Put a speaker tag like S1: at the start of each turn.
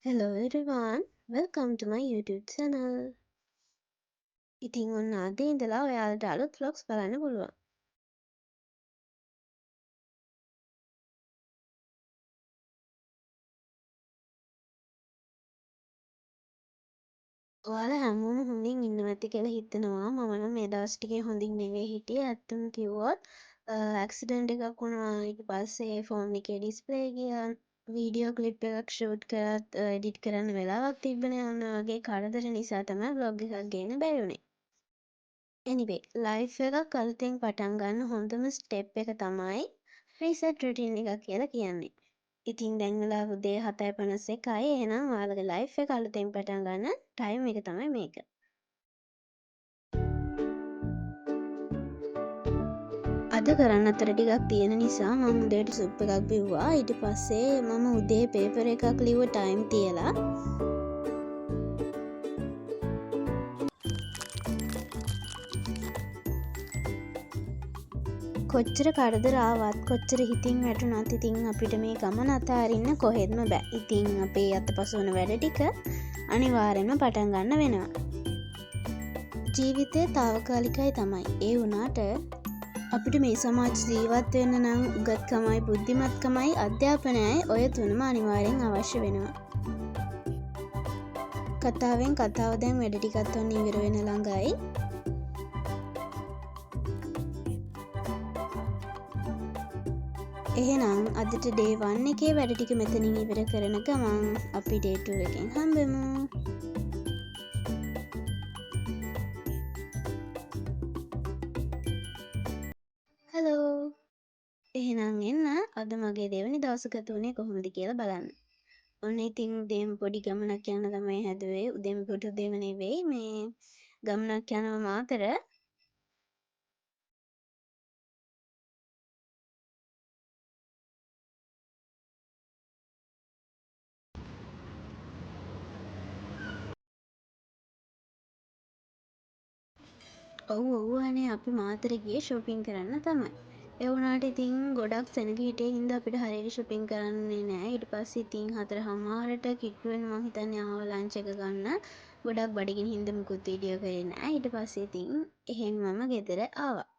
S1: Hello everyone, welcome to my YouTube channel. ඉතින් ඔන්න අද ඉඳලා ඔයාලට අලුත් vlogs බලන්න පුළුවන්. ඔයාලා හැමෝම හොඳින් ඉන්නවා ඇති කියලා හිතනවා. මම නම් මේ දවස් ටිකේ හොඳින් නෙවෙයි හිටියේ. ඇත්තම කිව්වොත් ඇක්සිඩන්ට් එකක් වුණා. ඊට පස්සේ ෆෝන් එකේ ඩිස්ප්ලේ ගියා. වීඩියෝ ක්ලිප් එකක් ෂූට් කරත් එඩිට් කරන්න වෙලාවක් තිබ්බේ නෑ. ඔන්න වගේ කරදර නිසා තමයි vlog එකක් ගේන්න බැරි වුණේ. Anyway, ලයිෆ් එකක් අලුතෙන් පටන් ගන්න හොඳම ස්ටෙප් එක තමයි රීසෙට් රුටින් එකක් කියලා කියන්නේ. ඉතින් දැන් වෙලාව උදේ 7:51යි. එහෙනම් ඔයාලගේ ලයිෆ් එක අලුතෙන් පටන් ගන්න ටයිම් එක තමයි මේක. අද කරන්න අතර ටිකක් තියෙන නිසා මම උදේට සුප් එකක් බිව්වා. ඊට පස්සේ මම උදේ පේපර් එකක් ලිව්ව ටයිම් තියලා කොච්චර කරදර ආවත් කොච්චර හිතින් වැටුණත් ඉතින් අපිට මේ ගමන අතාරින්න කොහෙත්ම බෑ. ඉතින් අපේ අතපසු වන වැඩ ටික අනිවාර්යෙන්ම පටන් ගන්න වෙනවා. ජීවිතේ తాවකාලිකයි තමයි. ඒ වුණාට අපිට මේ සමාජ ජීවත් වෙන්න නම් උගත්කමයි බුද්ධිමත්කමයි අධ්‍යාපනයයි ඔය තුනම අනිවාර්යෙන් අවශ්‍ය වෙනවා. කතාවෙන් කතාව දැන් වැඩ ටිකත් ඔන්න ඉවර වෙන ළඟයි. එහෙනම් අදට ඩේ 1 එකේ වැඩ ටික මෙතනින් ඉවර කරන ගමන් අපි ඩේ 2 එකෙන් හම්බෙමු. හලෝ. එහෙනම් එන්න අද මගේ දෙවෙනි දවස ගත වුණේ කොහොමද කියලා බලන්න. ඔන්න ඉතින් උදේම පොඩි ගමනක් යන්න තමයි හැදුවේ. උදේම පොඩි උදේම නෙවෙයි මේ ගමනක් යනවම අතර ඔව් අනේ අපි මාතර ගියේ shopping කරන්න තමයි. ඒ වුණාට ඉතින් ගොඩක් සෙනග හිටියේ හින්දා අපිට හරියට shopping කරන්නේ නෑ. ඊට පස්සේ ඉතින් 4:00ට කිට්ටුවෙන් මං හිතන්නේ ආව ලන්ච් එක ගන්න. ගොඩක් බඩගිනි හින්දා මුකුත් වීඩියෝ කරේ නෑ. ඊට පස්සේ ඉතින් එහෙම්මම ගෙදර ආවා.